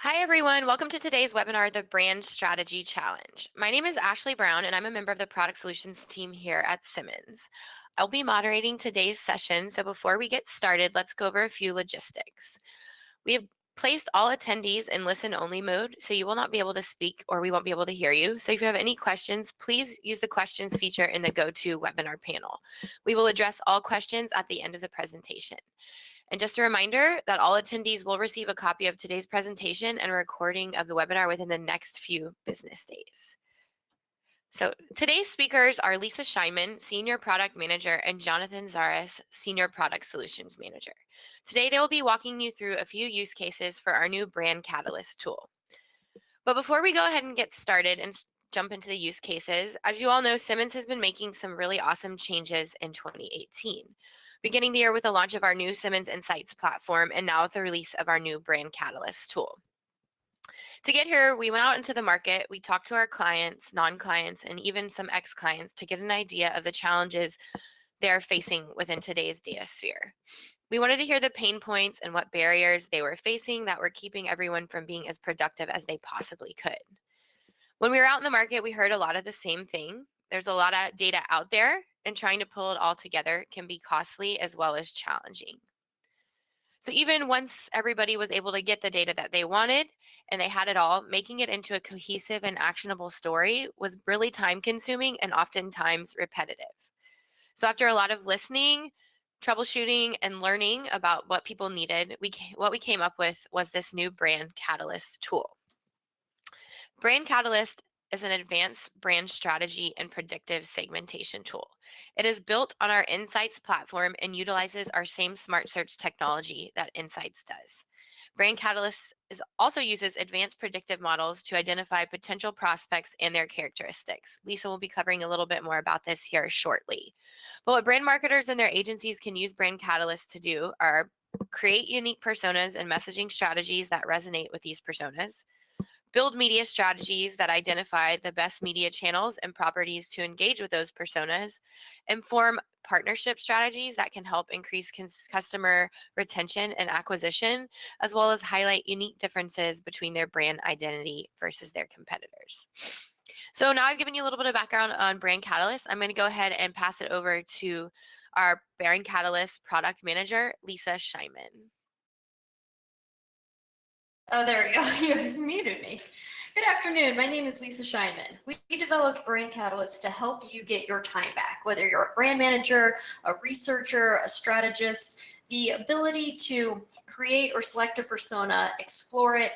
Hi, everyone. Welcome to today's webinar, the Brand Strategy Challenge. My name is Ashley Brown, and I'm a member of the Product Solutions team here at Simmons. I'll be moderating today's session, so before we get started, let's go over a few logistics. We have placed all attendees in listen-only mode, so you will not be able to speak or we won't be able to hear you. So if you have any questions, please use the questions feature in the GoToWebinar panel. We will address all questions at the end of the presentation. And just a reminder that all attendees will receive a copy of today's presentation and a recording of the webinar within the next few business days. So today's speakers are Lisa Scheinman, Senior Product Manager, and Jonathan Szaras, Senior Product Solutions Manager. Today they will be walking you through a few use cases for our new Brand Catalyst tool. But before we go ahead and get started and jump into the use cases, as you all know, Simmons has been making some really awesome changes in 2018. Beginning the year with the launch of our new Simmons Insights platform, and now with the release of our new Brand Catalyst tool. To get here, we went out into the market, we talked to our clients, non-clients, and even some ex-clients to get an idea of the challenges they're facing within today's data sphere. We wanted to hear the pain points and what barriers they were facing that were keeping everyone from being as productive as they possibly could. When we were out in the market, we heard a lot of the same thing. There's a lot of data out there, and trying to pull it all together can be costly as well as challenging. So even once everybody was able to get the data that they wanted and they had it all, making it into a cohesive and actionable story was really time consuming and oftentimes repetitive. So after a lot of listening, troubleshooting, and learning about what people needed, what we came up with was this new Brand Catalyst tool. Brand Catalyst is an advanced brand strategy and predictive segmentation tool. It is built on our Insights platform and utilizes our same smart search technology that Insights does. Brand Catalyst also uses advanced predictive models to identify potential prospects and their characteristics. Lisa will be covering a little bit more about this here shortly. But what brand marketers and their agencies can use Brand Catalyst to do are create unique personas and messaging strategies that resonate with these personas, build media strategies that identify the best media channels and properties to engage with those personas, and form partnership strategies that can help increase customer retention and acquisition, as well as highlight unique differences between their brand identity versus their competitors. So now I've given you a little bit of background on Brand Catalyst. I'm going to go ahead and pass it over to our Brand Catalyst product manager, Lisa Scheinman. Oh, there we go. You muted me. Good afternoon. My name is Lisa Scheinman. We developed Brand Catalyst to help you get your time back, whether you're a brand manager, a researcher, a strategist. The ability to create or select a persona, explore it,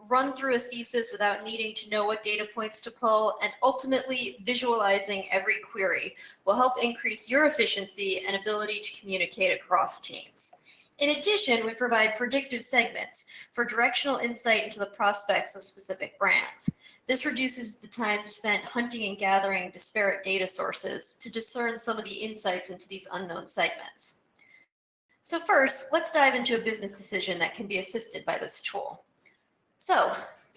run through a thesis without needing to know what data points to pull, and ultimately visualizing every query will help increase your efficiency and ability to communicate across teams. In addition, we provide predictive segments for directional insight into the prospects of specific brands. This reduces the time spent hunting and gathering disparate data sources to discern some of the insights into these unknown segments. So first, let's dive into a business decision that can be assisted by this tool. So,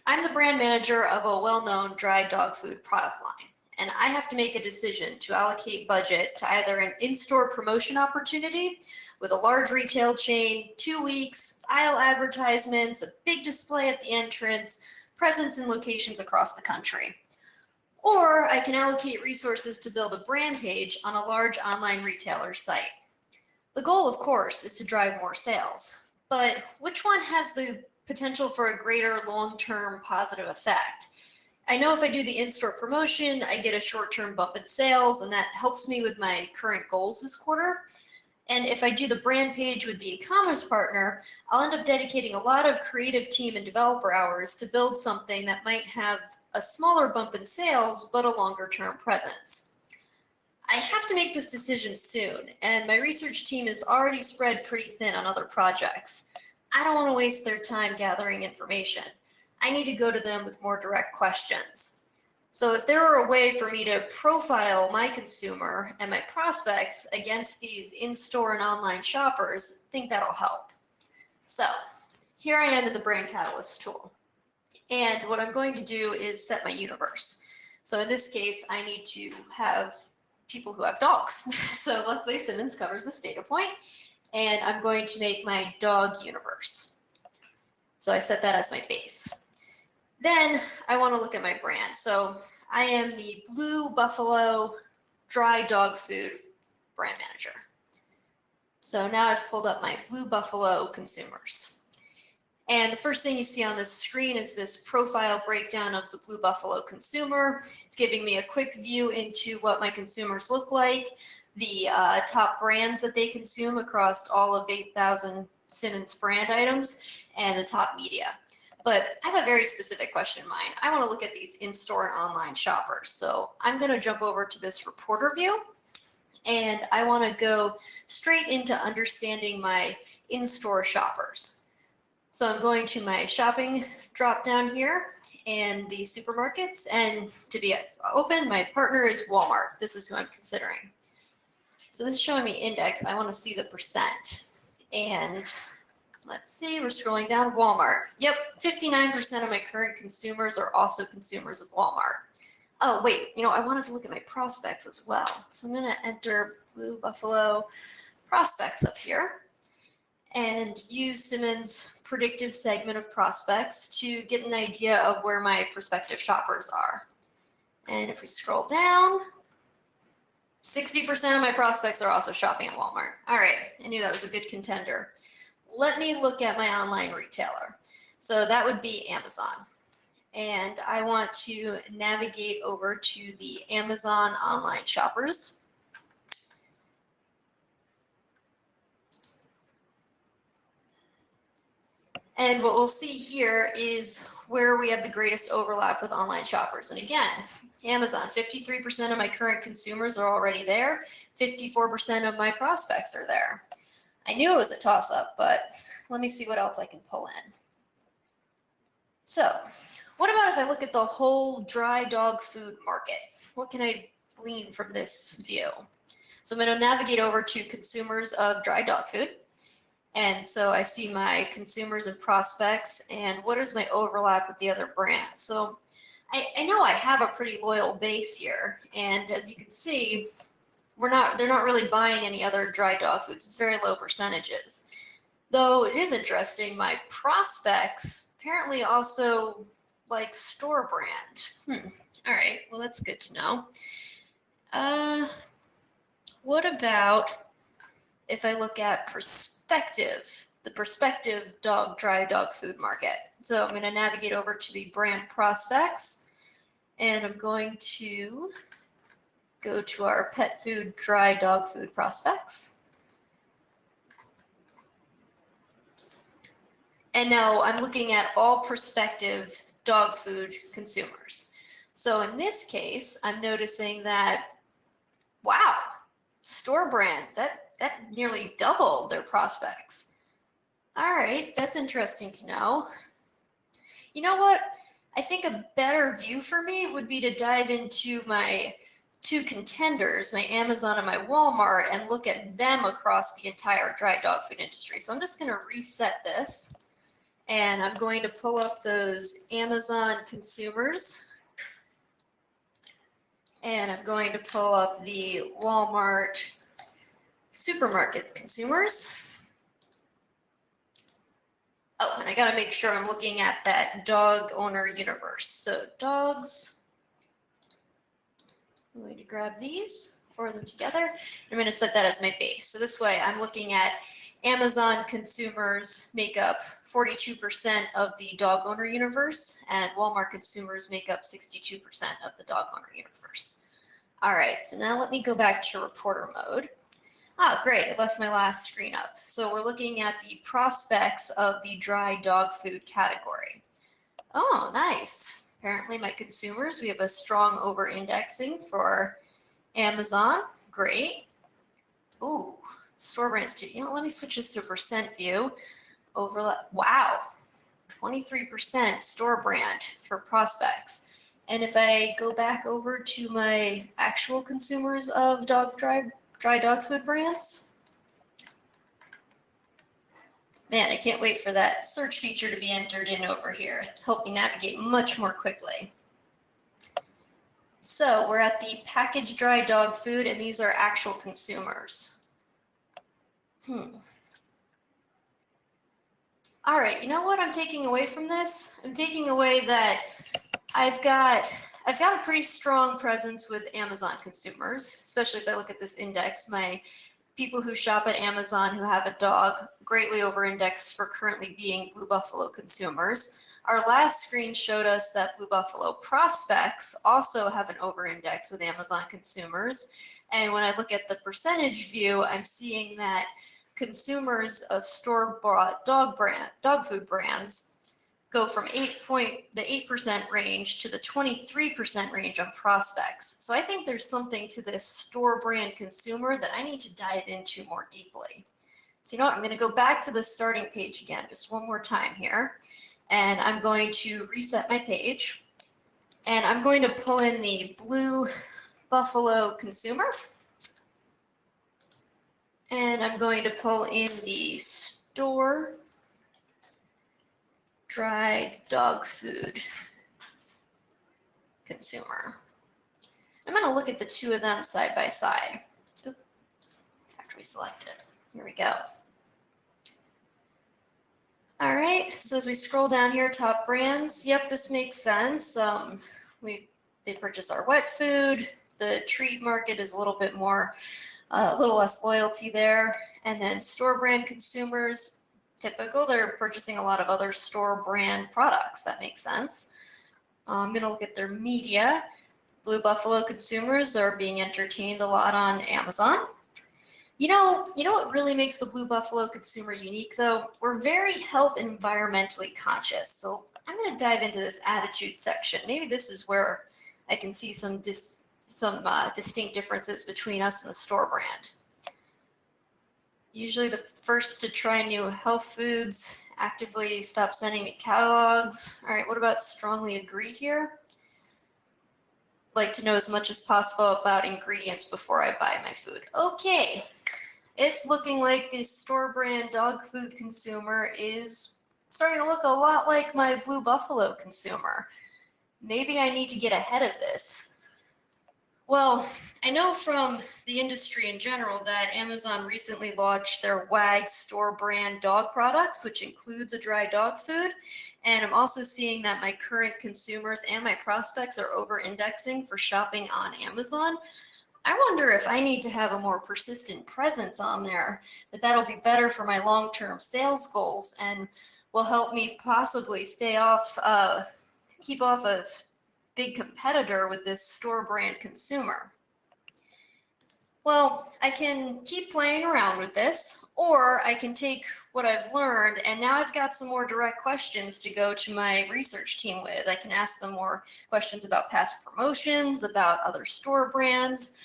I'm the brand manager of a well-known dry dog food product line, and I have to make a decision to allocate budget to either an in-store promotion opportunity with a large retail chain, 2 weeks, aisle advertisements, a big display at the entrance, presence in locations across the country. Or I can allocate resources to build a brand page on a large online retailer site. The goal, of course, is to drive more sales. But which one has the potential for a greater long-term positive effect? I know if I do the in-store promotion, I get a short-term bump in sales, and that helps me with my current goals this quarter. And if I do the brand page with the e-commerce partner, I'll end up dedicating a lot of creative team and developer hours to build something that might have a smaller bump in sales, but a longer-term presence. I have to make this decision soon, and my research team is already spread pretty thin on other projects. I don't want to waste their time gathering information. I need to go to them with more direct questions. So if there were a way for me to profile my consumer and my prospects against these in-store and online shoppers, I think that'll help. So here I am in the Brand Catalyst tool. And what I'm going to do is set my universe. So in this case, I need to have people who have dogs. So luckily Simmons covers this data point. And I'm going to make my dog universe. So I set that as my base. Then I want to look at my brand. So I am the Blue Buffalo dry dog food brand manager. So now I've pulled up my Blue Buffalo consumers. And the first thing you see on this screen is this profile breakdown of the Blue Buffalo consumer. It's giving me a quick view into what my consumers look like, the top brands that they consume across all of 8,000 Simmons brand items, and the top media. But I have a very specific question in mind. I want to look at these in-store and online shoppers. So I'm going to jump over to this reporter view, and I want to go straight into understanding my in-store shoppers. So I'm going to my shopping drop down here and the supermarkets, and to be open, my partner is Walmart. This is who I'm considering. So this is showing me index. I want to see the percent. And let's see, we're scrolling down. Walmart. Yep, 59% of my current consumers are also consumers of Walmart. Oh, wait, I wanted to look at my prospects as well. So I'm going to enter Blue Buffalo prospects up here and use Simmons predictive segment of prospects to get an idea of where my prospective shoppers are. And if we scroll down, 60% of my prospects are also shopping at Walmart. All right, I knew that was a good contender. Let me look at my online retailer. So that would be Amazon. And I want to navigate over to the Amazon online shoppers. And what we'll see here is where we have the greatest overlap with online shoppers. And again, Amazon, 53% of my current consumers are already there. 54% of my prospects are there. I knew it was a toss-up, but let me see what else I can pull in. So what about if I look at the whole dry dog food market? What can I glean from this view? So I'm going to navigate over to consumers of dry dog food. And so I see my consumers and prospects, and what is my overlap with the other brands. So I know I have a pretty loyal base here, and as you can see, they're not really buying any other dry dog foods. It's very low percentages. Though it is interesting, my prospects apparently also like store brand. All right, well, that's good to know. What about if I look at the prospective dry dog food market? So I'm going to navigate over to the brand prospects, and I'm going to go to our pet food dry dog food prospects. And now I'm looking at all prospective dog food consumers. So in this case, I'm noticing that, wow, store brand, that nearly doubled their prospects. All right, that's interesting to know. You know what? I think a better view for me would be to dive into my two contenders, my Amazon and my Walmart, and look at them across the entire dry dog food industry. So I'm just going to reset this, and I'm going to pull up those Amazon consumers, and I'm going to pull up the Walmart supermarket consumers. Oh, and I got to make sure I'm looking at that dog owner universe. So dogs, I'm going to grab these, pour them together. I'm going to set that as my base. So this way I'm looking at Amazon consumers make up 42% of the dog owner universe, and Walmart consumers make up 62% of the dog owner universe. All right, so now let me go back to reporter mode. Great, I left my last screen up. So we're looking at the prospects of the dry dog food category. Oh, nice. Apparently my consumers, we have a strong over-indexing for Amazon. Great. Ooh, store brands too. Let me switch this to percent view. Overlap. Wow, 23% store brand for prospects. And if I go back over to my actual consumers of dry dog food brands, man, I can't wait for that search feature to be entered in over here. Help me navigate much more quickly. So we're at the packaged dry dog food, and these are actual consumers. All All right, you know what I'm taking away from this? I'm taking away that I've got a pretty strong presence with Amazon consumers, especially if I look at this index. My people who shop at Amazon who have a dog greatly over-index for currently being Blue Buffalo consumers. Our last screen showed us that Blue Buffalo prospects also have an over-index with Amazon consumers. And when I look at the percentage view, I'm seeing that consumers of store-bought dog food brands go from the 8% range to the 23% range on prospects. So I think there's something to this store brand consumer that I need to dive into more deeply. So you know what, I'm going to go back to the starting page again, just one more time here. And I'm going to reset my page. And I'm going to pull in the Blue Buffalo consumer. And I'm going to pull in the store dry dog food consumer. I'm going to look at the two of them side by side. Oop, after we selected it. Here we go. All right, so as we scroll down here, top brands, yep, this makes sense. They purchase our wet food. The treat market is a little bit more, a little less loyalty there. And then store brand consumers, typical, they're purchasing a lot of other store brand products. That makes sense. I'm going to look at their media. Blue Buffalo consumers are being entertained a lot on Amazon. You know what really makes the Blue Buffalo consumer unique, though? We're very health and environmentally conscious. So I'm going to dive into this attitude section. Maybe this is where I can see some distinct differences between us and the store brand. Usually the first to try new health foods, actively stop sending me catalogs. All right, what about strongly agree here? Like to know as much as possible about ingredients before I buy my food. Okay, it's looking like this store brand dog food consumer is starting to look a lot like my Blue Buffalo consumer. Maybe I need to get ahead of this. Well, I know from the industry in general that Amazon recently launched their WAG store brand dog products, which includes a dry dog food. And I'm also seeing that my current consumers and my prospects are over-indexing for shopping on Amazon. I wonder if I need to have a more persistent presence on there, that'll be better for my long-term sales goals and will help me possibly keep off a big competitor with this store brand consumer. Well, I can keep playing around with this, or I can take what I've learned, and now I've got some more direct questions to go to my research team with. I can ask them more questions about past promotions, about other store brands.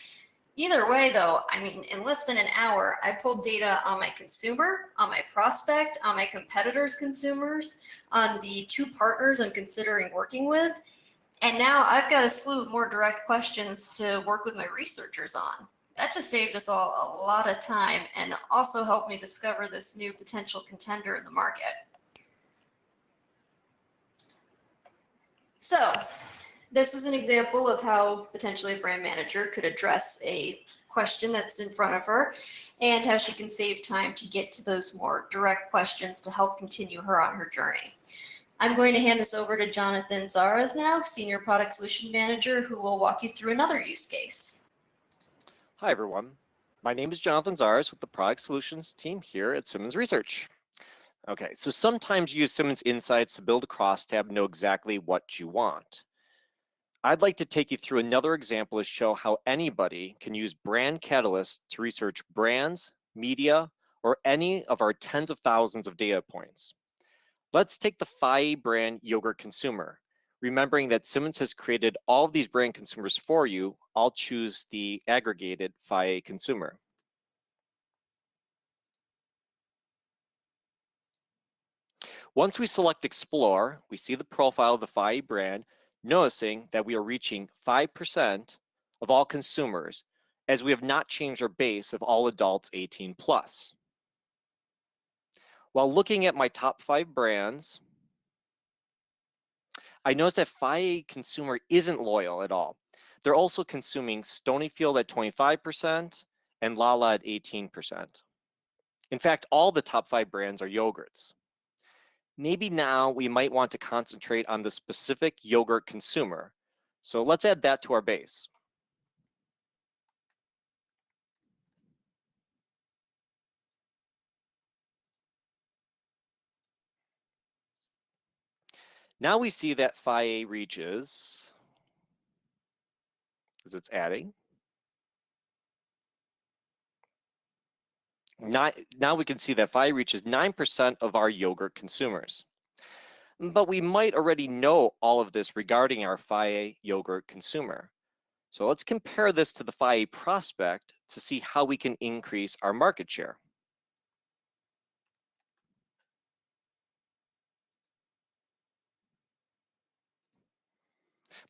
Either way, though, I mean, in less than an hour, I pulled data on my consumer, on my prospect, on my competitors' consumers, on the two partners I'm considering working with, and now I've got a slew of more direct questions to work with my researchers on. That just saved us all a lot of time and also helped me discover this new potential contender in the market. So this was an example of how potentially a brand manager could address a question that's in front of her and how she can save time to get to those more direct questions to help continue her on her journey. I'm going to hand this over to Jonathan Szaras now, Senior Product Solution Manager, who will walk you through another use case. Hi, everyone. My name is Jonathan Szaras with the Product Solutions team here at Simmons Research. Okay, so sometimes you use Simmons Insights to build a crosstab and know exactly what you want. I'd like to take you through another example to show how anybody can use Brand Catalyst to research brands, media, or any of our tens of thousands of data points. Let's take the Fye brand yogurt consumer. Remembering that Simmons has created all of these brand consumers for you, I'll choose the aggregated Fye consumer. Once we select Explore, we see the profile of the Fye brand, noticing that we are reaching 5% of all consumers, as we have not changed our base of all adults 18 plus. While looking at my top 5 brands, I noticed that Fye consumer isn't loyal at all. They're also consuming Stonyfield at 25% and Lala at 18%. In fact, all the top 5 brands are yogurts. Maybe now we might want to concentrate on the specific yogurt consumer. So let's add that to our base. Now we see that phi-A reaches, as it's adding. Now we can see that phi-A reaches 9% of our yogurt consumers. But we might already know all of this regarding our phi-A yogurt consumer. So let's compare this to the phi-A prospect to see how we can increase our market share.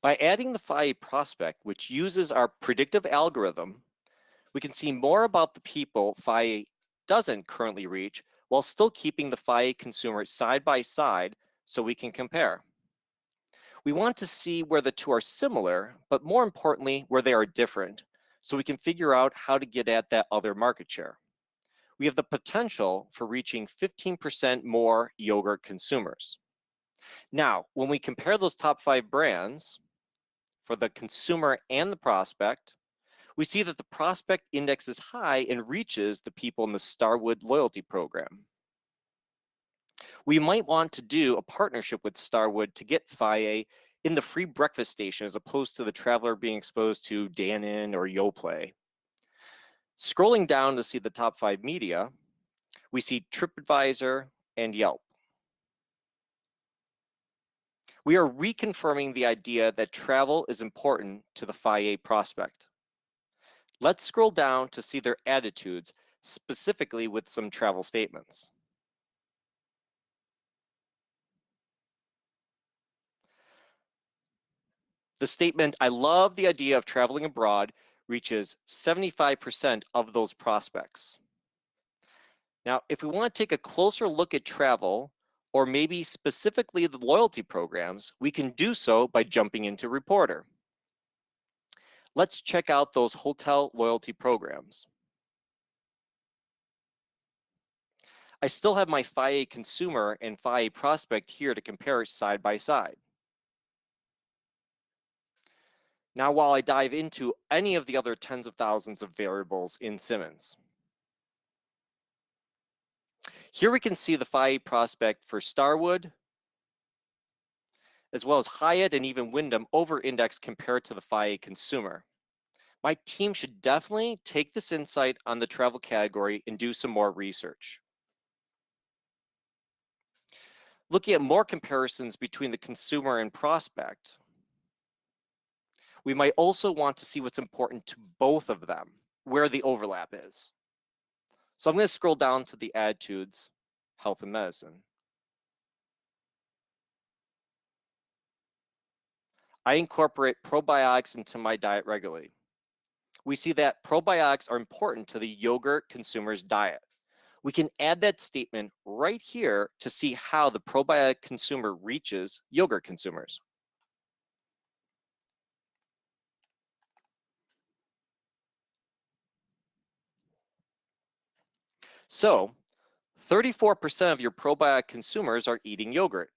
By adding the phi-A prospect, which uses our predictive algorithm, we can see more about the people phi-A doesn't currently reach while still keeping the phi-A consumer side by side so we can compare. We want to see where the two are similar, but more importantly, where they are different, so we can figure out how to get at that other market share. We have the potential for reaching 15% more yogurt consumers. Now, when we compare those top 5 brands for the consumer and the prospect, we see that the prospect index is high and reaches the people in the Starwood loyalty program. We might want to do a partnership with Starwood to get phi-A in the free breakfast station as opposed to the traveler being exposed to Dannon or Yoplait. Scrolling down to see the top 5 media, we see TripAdvisor and Yelp. We are reconfirming the idea that travel is important to the phi-A prospect. Let's scroll down to see their attitudes, specifically with some travel statements. The statement, "I love the idea of traveling abroad," reaches 75% of those prospects. Now, if we want to take a closer look at travel, or maybe specifically the loyalty programs, we can do so by jumping into Reporter. Let's check out those hotel loyalty programs. I still have my phi-A consumer and phi-A prospect here to compare side by side. Now, while I dive into any of the other tens of thousands of variables in Simmons, here we can see the phi-A prospect for Starwood, as well as Hyatt and even Wyndham over-index compared to the phi-A consumer. My team should definitely take this insight on the travel category and do some more research. Looking at more comparisons between the consumer and prospect, we might also want to see what's important to both of them, where the overlap is. So I'm going to scroll down to the attitudes, health and medicine. I incorporate probiotics into my diet regularly. We see that probiotics are important to the yogurt consumer's diet. We can add that statement right here to see how the probiotic consumer reaches yogurt consumers. So 34% of your probiotic consumers are eating yogurt.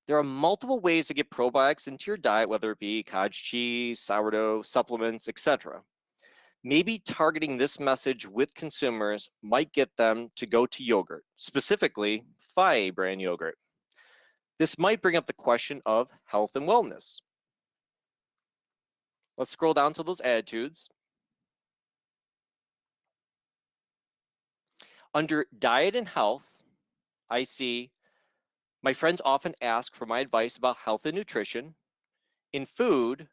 There are multiple ways to get probiotics into your diet, whether it be cottage cheese, sourdough, supplements, etc. Maybe targeting this message with consumers might get them to go to yogurt, specifically phi-A brand yogurt. This might bring up the question of health and wellness. Let's scroll down to those attitudes. Under diet and health, I see my friends often ask for my advice about health and nutrition. In food,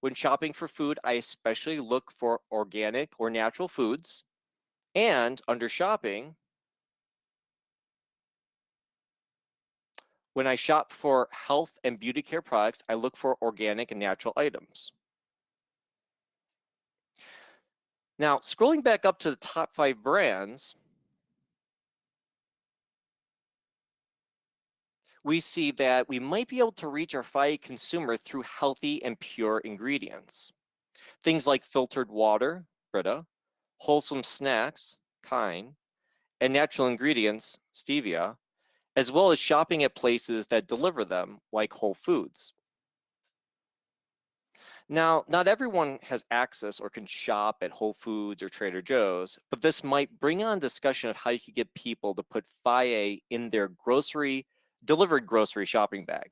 when shopping for food, I especially look for organic or natural foods. And under shopping, when I shop for health and beauty care products, I look for organic and natural items. Now, scrolling back up to the top 5 brands, we see that we might be able to reach our phi-A consumer through healthy and pure ingredients. Things like filtered water, Brita, wholesome snacks, Kind, and natural ingredients, Stevia, as well as shopping at places that deliver them, like Whole Foods. Now, not everyone has access or can shop at Whole Foods or Trader Joe's, but this might bring on discussion of how you could get people to put FIA in their delivered grocery shopping bag.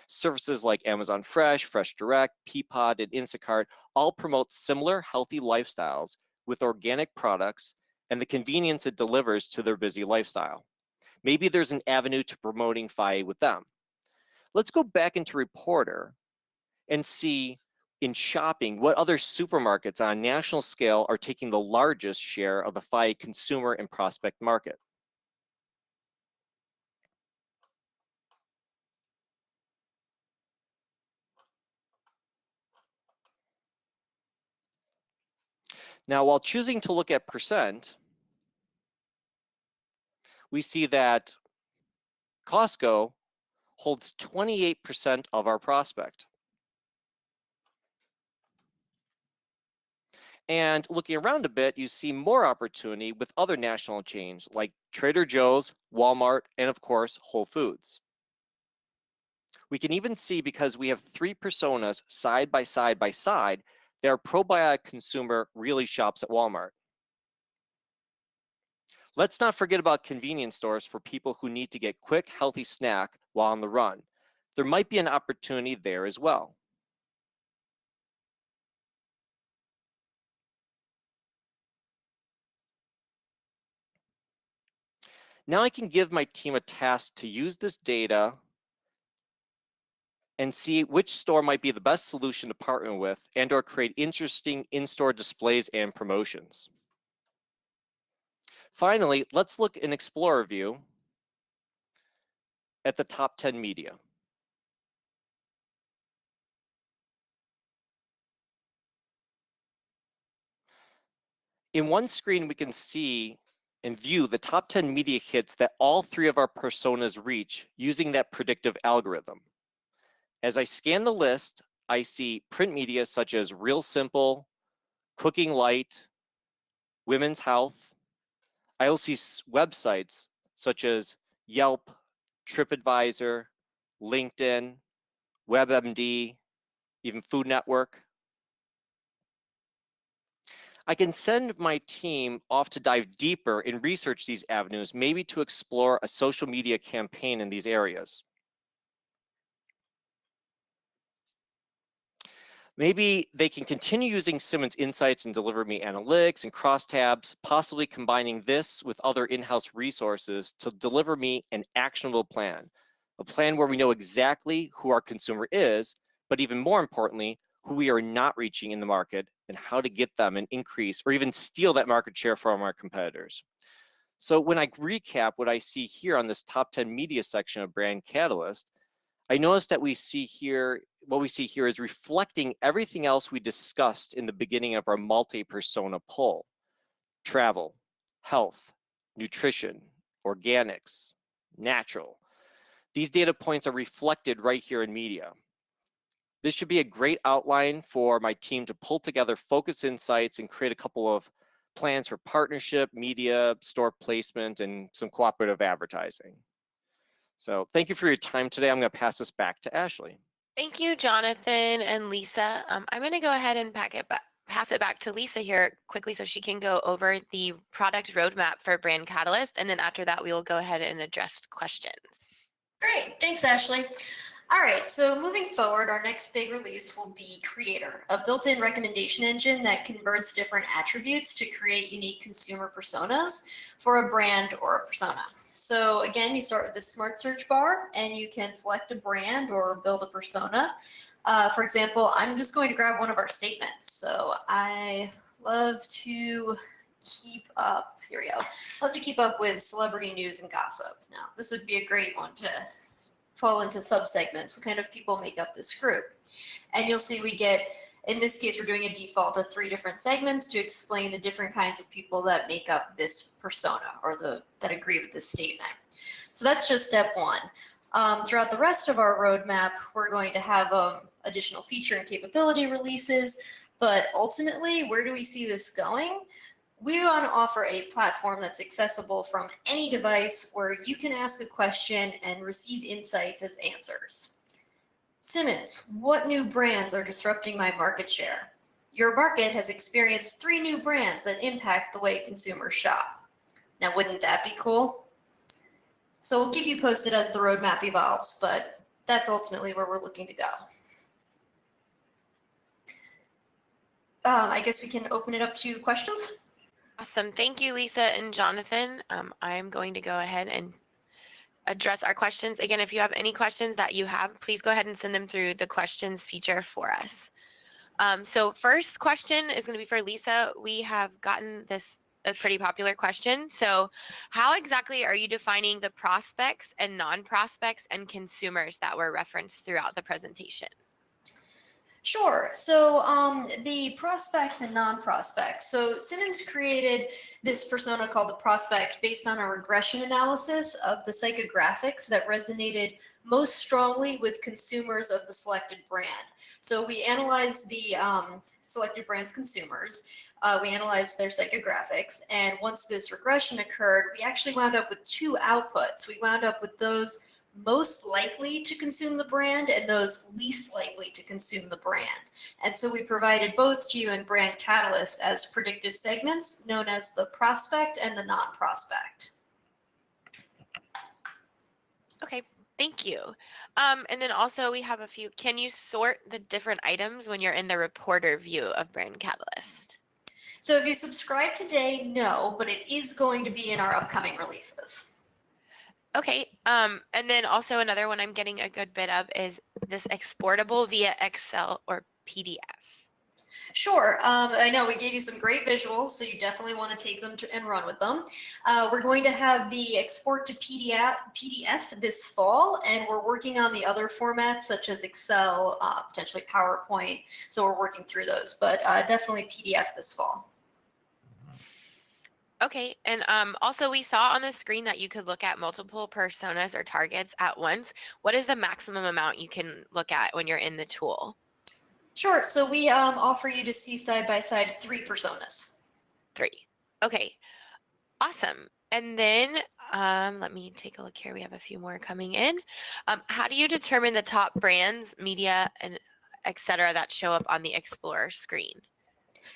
Services like Amazon Fresh, Fresh Direct, Peapod, and Instacart all promote similar healthy lifestyles with organic products and the convenience it delivers to their busy lifestyle. Maybe there's an avenue to promoting FIA with them. Let's go back into Reporter and see in shopping what other supermarkets on a national scale are taking the largest share of the FIA consumer and prospect market. Now, while choosing to look at percent, we see that Costco holds 28% of our prospect. And looking around a bit, you see more opportunity with other national chains like Trader Joe's, Walmart, and of course, Whole Foods. We can even see, because we have three personas side by side by side, that our probiotic consumer really shops at Walmart. Let's not forget about convenience stores for people who need to get quick, healthy snack while on the run. There might be an opportunity there as well. Now I can give my team a task to use this data and see which store might be the best solution to partner with and/or create interesting in-store displays and promotions. Finally, let's look in Explorer view at the top 10 media. In one screen, we can see and view the top 10 media hits that all three of our personas reach using that predictive algorithm. As I scan the list, I see print media such as Real Simple, Cooking Light, Women's Health. I also see websites such as Yelp, TripAdvisor, LinkedIn, WebMD, even Food Network. I can send my team off to dive deeper and research these avenues, maybe to explore a social media campaign in these areas. Maybe they can continue using Simmons Insights and deliver me analytics and crosstabs, possibly combining this with other in-house resources to deliver me an actionable plan, a plan where we know exactly who our consumer is, but even more importantly, who we are not reaching in the market and how to get them and increase or even steal that market share from our competitors. So when I recap what I see here on this top 10 media section of Brand Catalyst, I noticed that what we see here is reflecting everything else we discussed in the beginning of our multi-persona poll: travel, health, nutrition, organics, natural. These data points are reflected right here in media. This should be a great outline for my team to pull together focus insights and create a couple of plans for partnership, media, store placement, and some cooperative advertising. So thank you for your time today. I'm going to pass this back to Ashley. Thank you, Jonathan and Lisa. I'm going to go ahead and pass it back to Lisa here quickly so she can go over the product roadmap for Brand Catalyst. And then after that, we will go ahead and address questions. Great, thanks, Ashley. All right, so moving forward, our next big release will be Creator, a built-in recommendation engine that converts different attributes to create unique consumer personas for a brand or a persona. So again, you start with the smart search bar and you can select a brand or build a persona. For example, I'm just going to grab one of our statements. So I love to keep up, here we go, love to keep up with celebrity news and gossip. Now, this would be a great one to fall into subsegments. What kind of people make up this group? And you'll see we get, in this case, we're doing a default of 3 different segments to explain the different kinds of people that make up this persona or that agree with this statement. So that's just step 1. Throughout the rest of our roadmap, we're going to have additional feature and capability releases, but ultimately, where do we see this going? We want to offer a platform that's accessible from any device where you can ask a question and receive insights as answers. Simmons, what new brands are disrupting my market share? Your market has experienced 3 new brands that impact the way consumers shop. Now, wouldn't that be cool? So we'll keep you posted as the roadmap evolves, but that's ultimately where we're looking to go. I guess we can open it up to questions. Awesome. Thank you, Lisa and Jonathan. I'm going to go ahead and address our questions. Again, if you have any questions that you have, please go ahead and send them through the questions feature for us. So first question is going to be for Lisa. We have gotten this a pretty popular question. So how exactly are you defining the prospects and non-prospects and consumers that were referenced throughout the presentation? Sure. So the prospects and non-prospects. So Simmons created this persona called the prospect based on a regression analysis of the psychographics that resonated most strongly with consumers of the selected brand. So we analyzed the selected brand's consumers. We analyzed their psychographics. And once this regression occurred, we actually wound up with 2 outputs. We wound up with those most likely to consume the brand and those least likely to consume the brand. And so we provided both to you in Brand Catalyst as predictive segments known as the prospect and the non-prospect. Okay, thank you. And then also we have a few, can you sort the different items when you're in the reporter view of Brand Catalyst? So if you subscribe today, no, but it is going to be in our upcoming releases. Okay, and then also another one I'm getting a good bit of is this exportable via Excel or PDF. Sure. I know we gave you some great visuals, so you definitely want to take them and run with them. We're going to have the export to PDF this fall, and we're working on the other formats such as Excel, potentially PowerPoint. So we're working through those, but definitely PDF this fall. Okay, and also we saw on the screen that you could look at multiple personas or targets at once. What is the maximum amount you can look at when you're in the tool? Sure. So we offer you to see side by side 3 personas. 3. Okay, awesome. And then let me take a look here. We have a few more coming in. How do you determine the top brands, media, and et cetera that show up on the Explorer screen?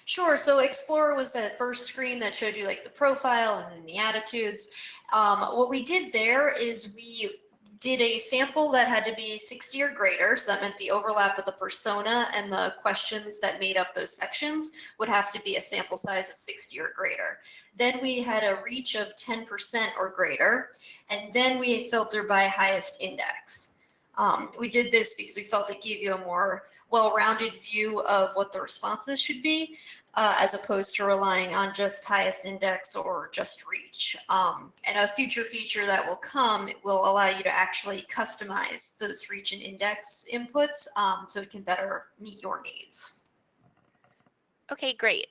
Sure. So Explorer was that first screen that showed you like the profile and then the attitudes. What we did there is we did a sample that had to be 60 or greater. So that meant the overlap of the persona and the questions that made up those sections would have to be a sample size of 60 or greater. Then we had a reach of 10% or greater. And then we filtered by highest index. We did this because we felt it gave you a more well-rounded view of what the responses should be, as opposed to relying on just highest index or just reach. And a future feature that will come will allow you to actually customize those reach and index inputs so it can better meet your needs. Okay, great.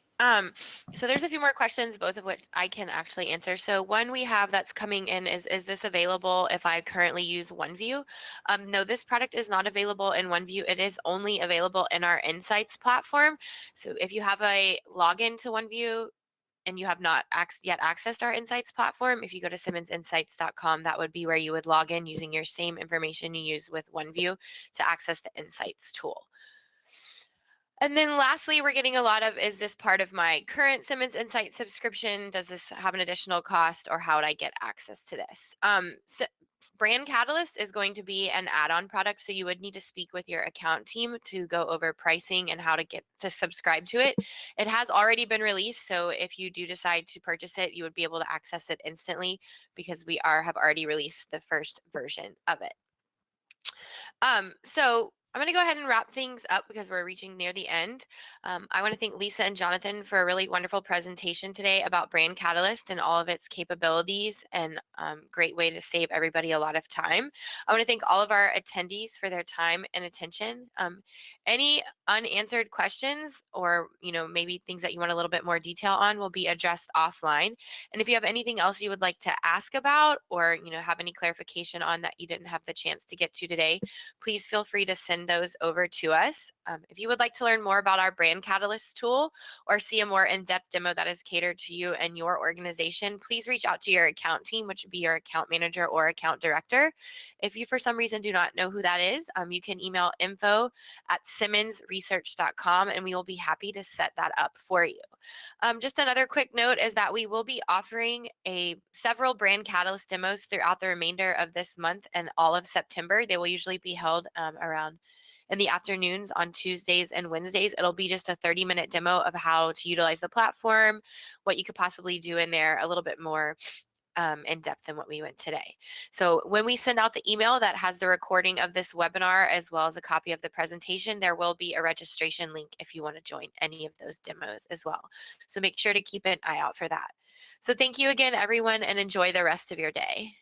So there's a few more questions, both of which I can actually answer. So one we have that's coming in is this available if I currently use OneView? No, this product is not available in OneView. It is only available in our Insights platform. So if you have a login to OneView and you have not yet accessed our Insights platform, if you go to SimmonsInsights.com, that would be where you would log in using your same information you use with OneView to access the Insights tool. And then lastly, we're getting a lot of, is this part of my current Simmons Insight subscription? Does this have an additional cost, or how would I get access to this? So Brand Catalyst is going to be an add-on product, so you would need to speak with your account team to go over pricing and how to get to subscribe to it. It has already been released, so if you do decide to purchase it, you would be able to access it instantly because we have already released the first version of it. So I'm going to go ahead and wrap things up because we're reaching near the end. I want to thank Lisa and Jonathan for a really wonderful presentation today about Brand Catalyst and all of its capabilities, and great way to save everybody a lot of time. I want to thank all of our attendees for their time and attention. Any unanswered questions, or maybe things that you want a little bit more detail on, will be addressed offline. And if you have anything else you would like to ask about, or have any clarification on that you didn't have the chance to get to today, please feel free to send send those over to us. If you would like to learn more about our Brand Catalyst tool or see a more in-depth demo that is catered to you and your organization, please reach out to your account team, which would be your account manager or account director. If you, for some reason, do not know who that is, you can email info@simmonsresearch.com, and we will be happy to set that up for you. Just another quick note is that we will be offering several Brand Catalyst demos throughout the remainder of this month and all of September. They will usually be held around in the afternoons on Tuesdays and Wednesdays. It'll be just a 30-minute demo of how to utilize the platform, what you could possibly do in there, a little bit more in depth than what we went today. So when we send out the email that has the recording of this webinar as well as a copy of the presentation, there will be a registration link if you want to join any of those demos as well. So make sure to keep an eye out for that. So thank you again, everyone, and enjoy the rest of your day.